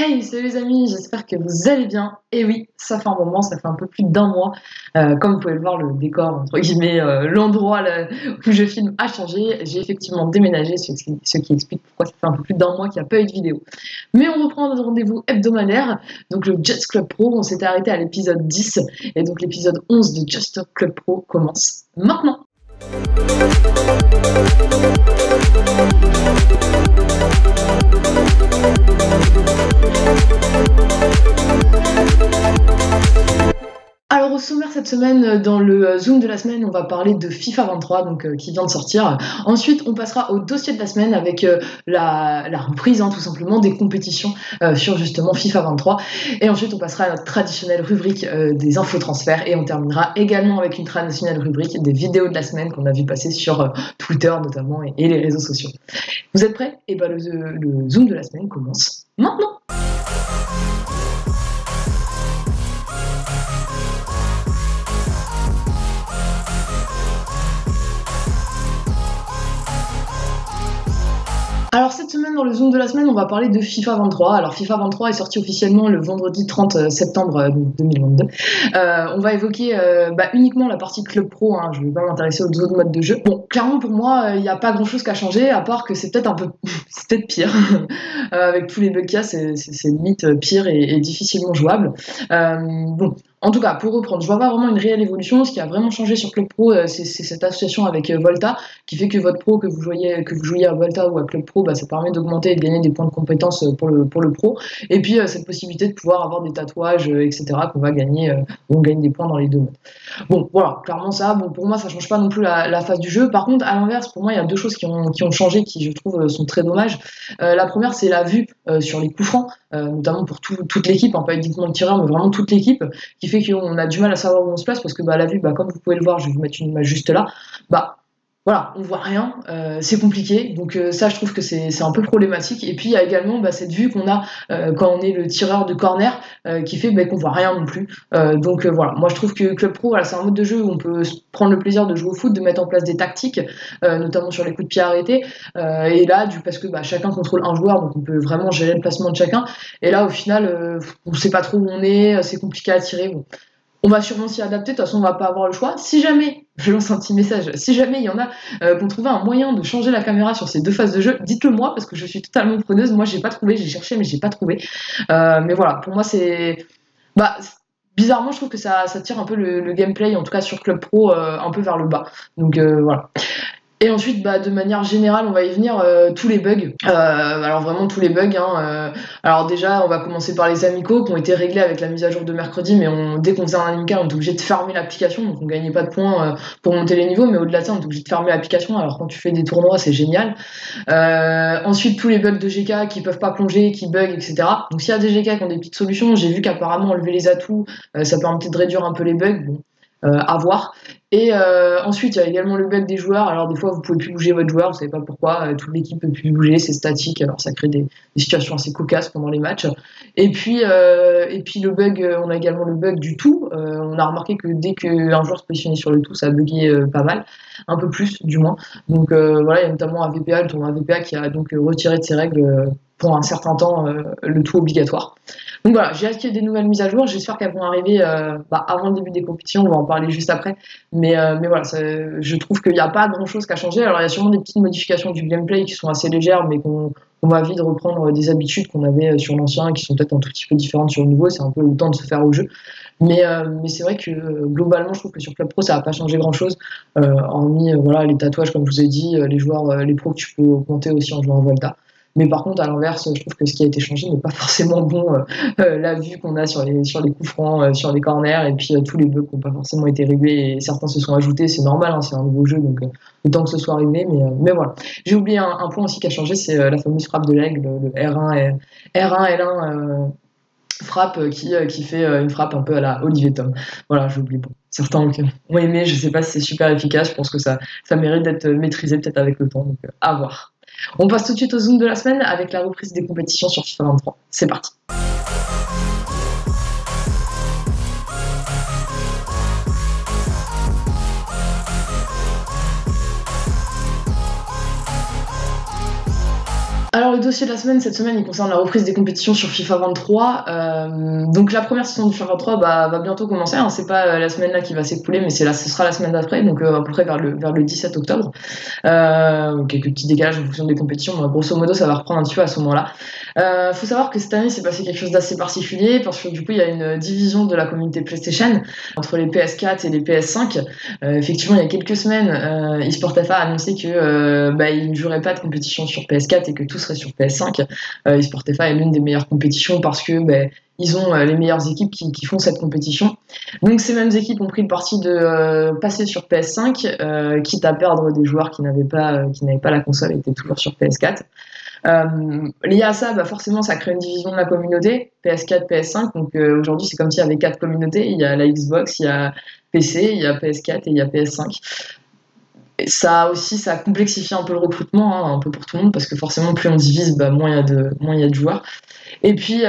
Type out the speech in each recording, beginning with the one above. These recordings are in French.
Hey, salut les amis, j'espère que vous allez bien. Et oui, ça fait un moment, ça fait un peu plus d'un mois. Comme vous pouvez le voir, le décor, entre guillemets, l'endroit où je filme a changé. J'ai effectivement déménagé, ce qui explique pourquoi ça fait un peu plus d'un mois qu'il n'y a pas eu de vidéo. Mais on reprend notre rendez-vous hebdomadaire. Donc le Just Club Pro, on s'était arrêté à l'épisode 10. Et donc l'épisode 11 de Just Club Pro commence maintenant. Alors au sommaire cette semaine, dans le Zoom de la semaine, on va parler de FIFA 23, donc qui vient de sortir. Ensuite, on passera au dossier de la semaine avec la reprise, tout simplement, des compétitions sur justement FIFA 23. Et ensuite, on passera à notre traditionnelle rubrique des infotransferts et on terminera également avec une traditionnelle rubrique des vidéos de la semaine qu'on a vu passer sur Twitter notamment et les réseaux sociaux. Vous êtes prêts? Et le Zoom de la semaine commence maintenant. Alors cette semaine, dans le Zoom de la semaine, on va parler de FIFA 23. Alors FIFA 23 est sorti officiellement le vendredi 30 septembre 2022. On va évoquer uniquement la partie Club Pro, je ne vais pas m'intéresser aux autres modes de jeu. Bon, clairement pour moi, il n'y a pas grand chose qu'à changer, à part que c'est peut-être c'est peut-être pire. Avec tous les bugs qu'il y a, c'est limite pire et difficilement jouable. Bon. En tout cas, pour reprendre, je vois pas vraiment une réelle évolution. Ce qui a vraiment changé sur Club Pro, c'est cette association avec Volta, qui fait que votre pro, que vous jouiez à Volta ou à Club Pro, ça permet d'augmenter et de gagner des points de compétence pour le pro. Et puis cette possibilité de pouvoir avoir des tatouages, etc., qu'on va gagner, on gagne des points dans les deux modes. Bon, voilà, clairement ça. Bon, pour moi, ça change pas non plus la phase du jeu. Par contre, à l'inverse, pour moi, il y a deux choses qui ont changé, qui je trouve sont très dommages. La première, c'est la vue sur les coups francs, notamment pour toute l'équipe, pas uniquement le tireur, mais vraiment toute l'équipe, qui fait qu'on a du mal à savoir où on se place parce que la vue, comme vous pouvez le voir, je vais vous mettre une image juste là, voilà, on voit rien, c'est compliqué, donc ça je trouve que c'est un peu problématique. Et puis il y a également cette vue qu'on a quand on est le tireur de corner qui fait qu'on voit rien non plus. Donc voilà, moi je trouve que Club Pro, c'est un mode de jeu où on peut prendre le plaisir de jouer au foot, de mettre en place des tactiques, notamment sur les coups de pied arrêtés, et là parce que chacun contrôle un joueur, donc on peut vraiment gérer le placement de chacun, et là au final on sait pas trop où on est, c'est compliqué à tirer. Bon. On va sûrement s'y adapter, de toute façon on va pas avoir le choix. Si jamais, je lance un petit message, si jamais il y en a qui ont trouvé un moyen de changer la caméra sur ces deux phases de jeu, dites-le moi parce que je suis totalement preneuse. Moi j'ai pas trouvé, j'ai cherché mais j'ai pas trouvé. Mais voilà, pour moi c'est... bizarrement je trouve que ça tire un peu le gameplay, en tout cas sur Club Pro, un peu vers le bas. Donc voilà. Et ensuite, de manière générale, on va y venir, tous les bugs. Alors vraiment tous les bugs. Alors déjà, on va commencer par les amicaux qui ont été réglés avec la mise à jour de mercredi, mais dès qu'on faisait un amical, on était obligé de fermer l'application, donc on gagnait pas de points pour monter les niveaux, mais au-delà de ça, on est obligé de fermer l'application. Alors quand tu fais des tournois, c'est génial. Ensuite, tous les bugs de GK qui peuvent pas plonger, qui bug, etc. Donc s'il y a des GK qui ont des petites solutions, j'ai vu qu'apparemment enlever les atouts, ça permettait de réduire un peu les bugs. Bon. À voir. Et ensuite, il y a également le bug des joueurs. Alors des fois, vous pouvez plus bouger votre joueur, vous savez pas pourquoi. Toute l'équipe peut plus bouger, c'est statique. Alors ça crée des situations assez cocasses pendant les matchs. Et puis le bug, on a également le bug du tout. On a remarqué que dès qu'un joueur se positionnait sur le tout, ça buguait pas mal, un peu plus du moins. Donc voilà, il y a notamment AVPA, le tournoi AVPA, qui a donc retiré de ses règles pour un certain temps le tout obligatoire. Donc voilà, j'ai hâte qu'il y ait des nouvelles mises à jour. J'espère qu'elles vont arriver avant le début des compétitions. On va en parler juste après. Mais voilà, je trouve qu'il n'y a pas grand-chose qu'à changer. Alors il y a sûrement des petites modifications du gameplay qui sont assez légères, mais qu'on va vite reprendre des habitudes qu'on avait sur l'ancien et qui sont peut-être un tout petit peu différentes sur le nouveau. C'est un peu le temps de se faire au jeu. Mais c'est vrai que globalement, je trouve que sur Club Pro, ça n'a pas changé grand-chose. Hormis les tatouages, comme je vous ai dit, les joueurs, les pros que tu peux augmenter aussi en jouant à Volta. Mais par contre, à l'inverse, je trouve que ce qui a été changé n'est pas forcément bon. La vue qu'on a sur les coups francs, sur les corners, et puis tous les bugs qui n'ont pas forcément été réglés, et certains se sont ajoutés, c'est normal, c'est un nouveau jeu, donc le temps que ce soit arrivé, mais voilà. J'ai oublié un point aussi qui a changé, c'est la fameuse frappe de l'aigle, le R1 L1 frappe qui fait une frappe un peu à la Olivier Tom. Voilà, j'ai oublié. Bon. Certains ont aimé, je sais pas si c'est super efficace, je pense que ça mérite d'être maîtrisé peut-être avec le temps, donc à voir. On passe tout de suite au Zoom de la semaine avec la reprise des compétitions sur FIFA 23. C'est parti. Alors le dossier de la semaine, cette semaine, il concerne la reprise des compétitions sur FIFA 23. Donc la première saison de FIFA 23 va bientôt commencer, hein. C'est pas la semaine là qui va s'écouler, mais ce sera la semaine d'après, donc à peu près vers le 17 octobre. Quelques petits décalages en fonction des compétitions, mais grosso modo ça va reprendre un petit peu à ce moment-là. Faut savoir que cette année s'est passé quelque chose d'assez particulier, parce que du coup il y a une division de la communauté PlayStation entre les PS4 et les PS5. Effectivement, il y a quelques semaines, eSportFA a annoncé que il ne jouerait pas de compétition sur PS4 et que tout serait sur PS5. eSportFA est l'une des meilleures compétitions parce que ils ont les meilleures équipes qui font cette compétition. Donc ces mêmes équipes ont pris le parti de passer sur PS5, quitte à perdre des joueurs qui n'avaient pas la console et étaient toujours sur PS4. Lié à ça, forcément, ça crée une division de la communauté, PS4, PS5. Donc aujourd'hui, c'est comme s'il y avait 4 communautés. Il y a la Xbox, il y a PC, il y a PS4 et il y a PS5. Et ça aussi, ça complexifie un peu le recrutement, hein, un peu pour tout le monde, parce que forcément, plus on divise, moins il y a de joueurs. Et puis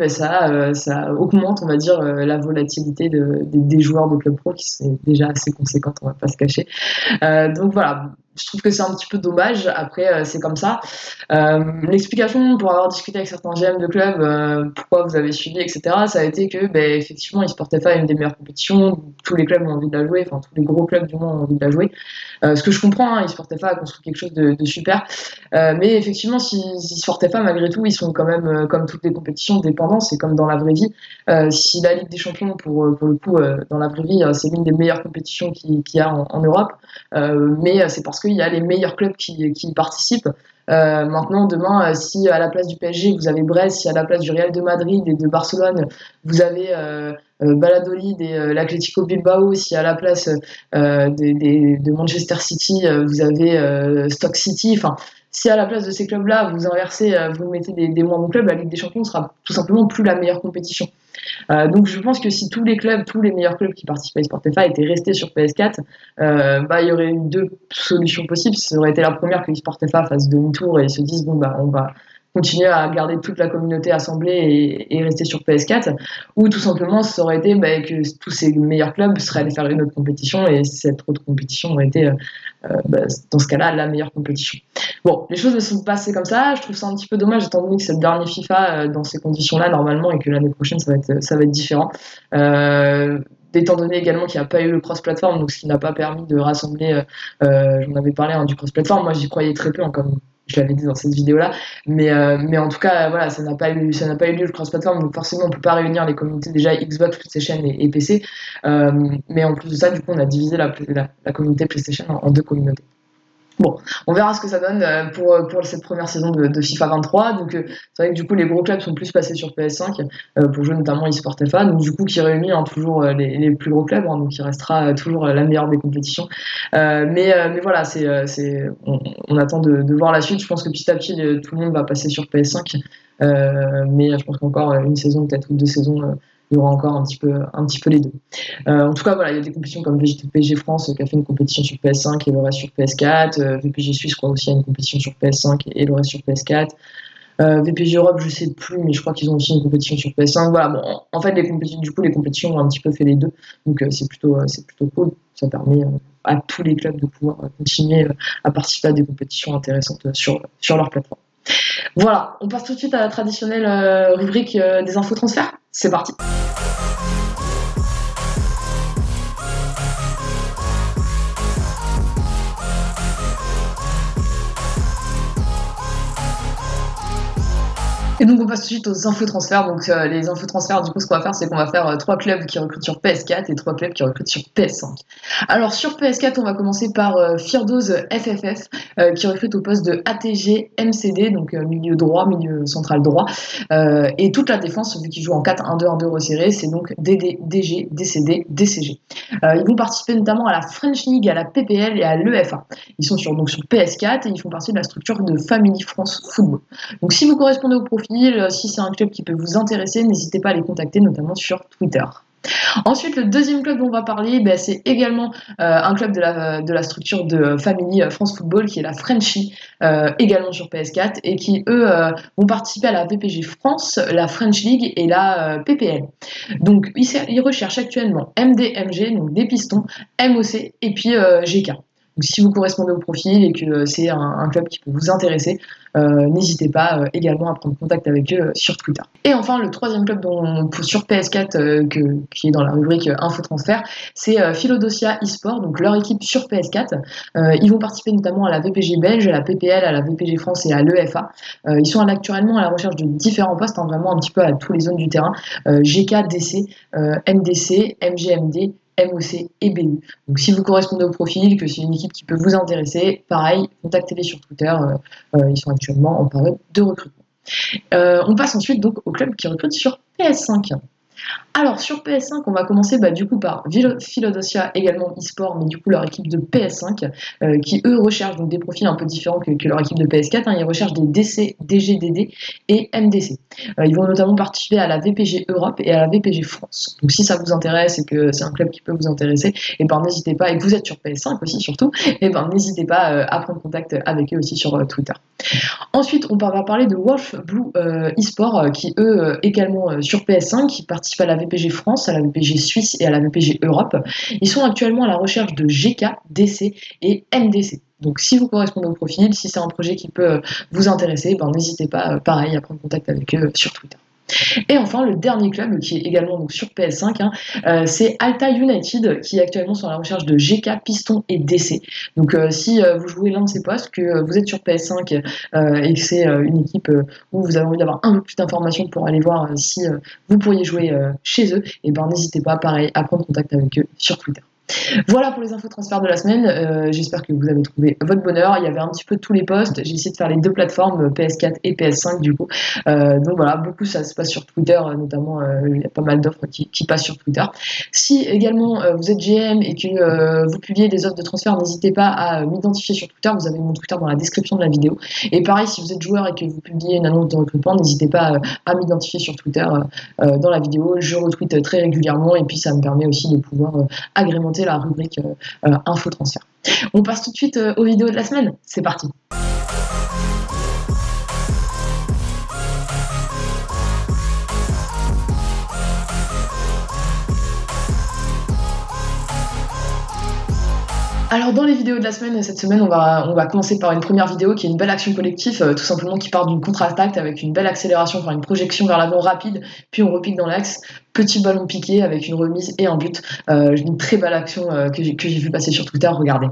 ça augmente, on va dire, la volatilité des joueurs de Club Pro, qui sont déjà assez conséquente, on va pas se cacher. Donc voilà, je trouve que c'est un petit peu dommage. Après, c'est comme ça. L'explication, pour avoir discuté avec certains GM de club, pourquoi vous avez suivi, etc., ça a été que, effectivement, eSportFA est une des meilleures compétitions. Tous les clubs ont envie de la jouer, enfin, tous les gros clubs du monde ont envie de la jouer. Ce que je comprends, hein, eSportFA a construit quelque chose de super. Mais effectivement, si eSportFA, malgré tout, ils sont quand même, comme toutes les compétitions, dépendants. C'est comme dans la vraie vie. Si la Ligue des Champions, pour le coup, dans la vraie vie, c'est l'une des meilleures compétitions qu'il y a en Europe. Mais c'est parce qu'il y a les meilleurs clubs qui y participent. Maintenant, demain, si à la place du PSG, vous avez Brest, si à la place du Real de Madrid et de Barcelone, vous avez Valladolid et l'Atlético Bilbao, si à la place de Manchester City, vous avez Stoke City, enfin, si à la place de ces clubs-là, vous inversez, vous mettez des moins bons clubs, la Ligue des Champions sera tout simplement plus la meilleure compétition. Donc je pense que si tous les meilleurs clubs qui participent à eSportFA étaient restés sur PS4, il y aurait eu deux solutions possibles. Ça aurait été la première que eSportFA fasse demi-tour et se dise on va continuer à garder toute la communauté assemblée et rester sur PS4, ou tout simplement ça aurait été que tous ces meilleurs clubs seraient allés faire une autre compétition et cette autre compétition aurait été dans ce cas-là la meilleure compétition. Bon, les choses ne sont pas passées comme ça, je trouve ça un petit peu dommage étant donné que c'est le dernier FIFA dans ces conditions-là normalement et que l'année prochaine ça va être différent. Étant donné également qu'il n'y a pas eu le cross-platform, donc ce qui n'a pas permis de rassembler, j'en avais parlé du cross-platform, moi j'y croyais très peu, comme je l'avais dit dans cette vidéo-là, mais en tout cas, voilà, ça n'a pas eu lieu le cross-platform, donc forcément on ne peut pas réunir les communautés déjà Xbox, PlayStation et PC, mais en plus de ça, du coup on a divisé la communauté PlayStation en deux communautés. Bon, on verra ce que ça donne pour cette première saison de FIFA 23. Donc, c'est vrai que du coup, les gros clubs sont plus passés sur PS5 pour jouer notamment eSportFA. Donc, du coup, qui réunit toujours les plus gros clubs. Donc, il restera toujours la meilleure des compétitions. Mais voilà, on attend de voir la suite. Je pense que petit à petit, tout le monde va passer sur PS5. Mais je pense qu'encore une saison, peut-être, ou 2 saisons. Il y aura encore un petit peu les deux. En tout cas, voilà, il y a des compétitions comme VPG France qui a fait une compétition sur PS5 et le reste sur PS4. VPG Suisse, je crois aussi, a une compétition sur PS5 et le reste sur PS4. VPG Europe, je sais plus, mais je crois qu'ils ont aussi une compétition sur PS5. Voilà, bon, en fait, les compétitions ont un petit peu fait les deux. Donc, c'est plutôt cool. Ça permet à tous les clubs de pouvoir continuer à participer à des compétitions intéressantes sur leur plateforme. Voilà, on passe tout de suite à la traditionnelle rubrique des infos transferts. C'est parti. Et donc on passe tout de suite aux infos transferts. Donc les infos transferts, du coup, ce qu'on va faire, c'est qu'on va faire 3 clubs qui recrutent sur PS4 et 3 clubs qui recrutent sur PS5. Alors sur PS4, on va commencer par Firdoz FFF qui recrute au poste de ATG MCD, donc milieu droit, milieu central droit. Et toute la défense, vu qu'ils jouent en 4-1-2-1-2 resserré, c'est donc DD, DG, DCD, DCG. Ils vont participer notamment à la French League, à la PPL et à l'EFA. Ils sont sur PS4 et ils font partie de la structure de Family France Football. Donc si vous correspondez au profil, si c'est un club qui peut vous intéresser, n'hésitez pas à les contacter, notamment sur Twitter. Ensuite, le deuxième club dont on va parler, c'est également un club de la structure de Family France Football, qui est la Frenchie, également sur PS4, et qui, eux, vont participer à la VPG France, la French League et la PPL. Donc, ils recherchent actuellement MD, MG, donc des pistons, MOC et puis GK. Donc si vous correspondez au profil et que c'est un club qui peut vous intéresser, n'hésitez pas également à prendre contact avec eux sur Twitter. Et enfin, le troisième club sur PS4 qui est dans la rubrique Info Transfert, c'est Philodosia eSport, donc leur équipe sur PS4. Ils vont participer notamment à la VPG belge, à la PPL, à la VPG France et à l'EFA. Ils sont actuellement à la recherche de différents postes, vraiment un petit peu à tous les zones du terrain, GK, DC, MDC, MGMD, MOC et BU. Donc si vous correspondez au profil, que c'est une équipe qui peut vous intéresser, pareil, contactez-les sur Twitter, ils sont actuellement en période de recrutement. On passe ensuite donc au club qui recrute sur PS5. Alors sur PS5, on va commencer du coup par Philodosia, également eSport, mais du coup leur équipe de PS5, qui eux recherchent donc des profils un peu différents que leur équipe de PS4. Ils recherchent des DC, DGDD et MDC. Ils vont notamment participer à la VPG Europe et à la VPG France. Donc si ça vous intéresse et que c'est un club qui peut vous intéresser, et n'hésitez pas, et que vous êtes sur PS5 aussi surtout, n'hésitez pas à prendre contact avec eux aussi sur Twitter. Ensuite, on va parler de Wolf Blue eSport, qui eux également sur PS5, qui participent à la VPG France, à la VPG Suisse et à la VPG Europe. Ils sont actuellement à la recherche de GK, DC et MDC. Donc si vous correspondez au profil, si c'est un projet qui peut vous intéresser, n'hésitez pas, pareil, à prendre contact avec eux sur Twitter. Et enfin, le dernier club qui est également donc sur PS5, c'est Alta United, qui est actuellement sur la recherche de GK, Piston et DC. Donc si vous jouez l'un de ces postes, que vous êtes sur PS5 et que c'est une équipe où vous avez envie d'avoir un peu plus d'informations pour aller voir si vous pourriez jouer chez eux, n'hésitez pas, pareil, à prendre contact avec eux sur Twitter. Voilà pour les infos transferts de la semaine. J'espère que vous avez trouvé votre bonheur. Il y avait un petit peu tous les postes. J'ai essayé de faire les deux plateformes, PS4 et PS5 du coup. Donc voilà, beaucoup ça se passe sur Twitter, notamment il y a pas mal d'offres qui passent sur Twitter. Si également vous êtes GM et que vous publiez des offres de transfert, n'hésitez pas à m'identifier sur Twitter. Vous avez mon Twitter dans la description de la vidéo. Et pareil, si vous êtes joueur et que vous publiez une annonce de recrutement, n'hésitez pas à m'identifier sur Twitter dans la vidéo. Je retweete très régulièrement et puis ça me permet aussi de pouvoir agrémenter la rubrique Info Transfert. On passe tout de suite aux vidéos de la semaine. C'est parti. Alors dans les vidéos de la semaine, cette semaine, on va commencer par une première vidéo qui est une belle action collective, tout simplement qui part d'une contre-attaque avec une belle accélération, une projection vers l'avant rapide, puis on repique dans l'axe, petit ballon piqué avec une remise et un but. Une très belle action que j'ai vu passer sur Twitter, regardez.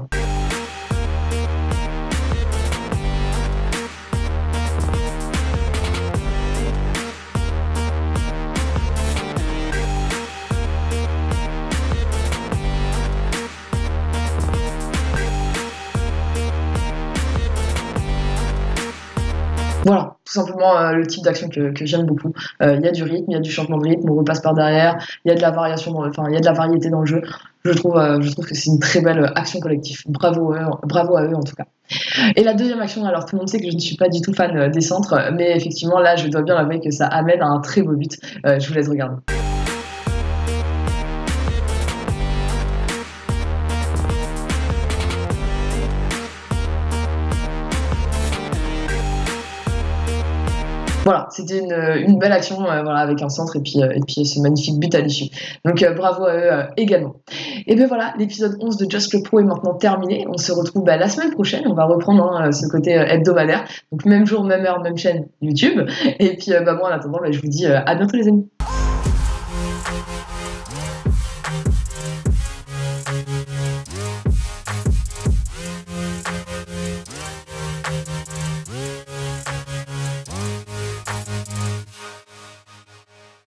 Voilà, tout simplement le type d'action que j'aime beaucoup. Il y a du rythme, il y a du changement de rythme, on repasse par derrière, il y a de la variation, il y a de la variété dans le jeu. Je trouve que c'est une très belle action collective. Bravo à eux en tout cas. Et la deuxième action, alors tout le monde sait que je ne suis pas du tout fan des centres, mais effectivement là je dois bien avouer que ça amène à un très beau but. Je vous laisse regarder. Voilà, c'était une belle action avec un centre et puis ce magnifique but à l'issue. Donc bravo à eux également. Et bien voilà, l'épisode 11 de Just Le Pro est maintenant terminé. On se retrouve la semaine prochaine. On va reprendre ce côté hebdomadaire. Donc même jour, même heure, même chaîne YouTube. Et puis moi en attendant, je vous dis à bientôt les amis.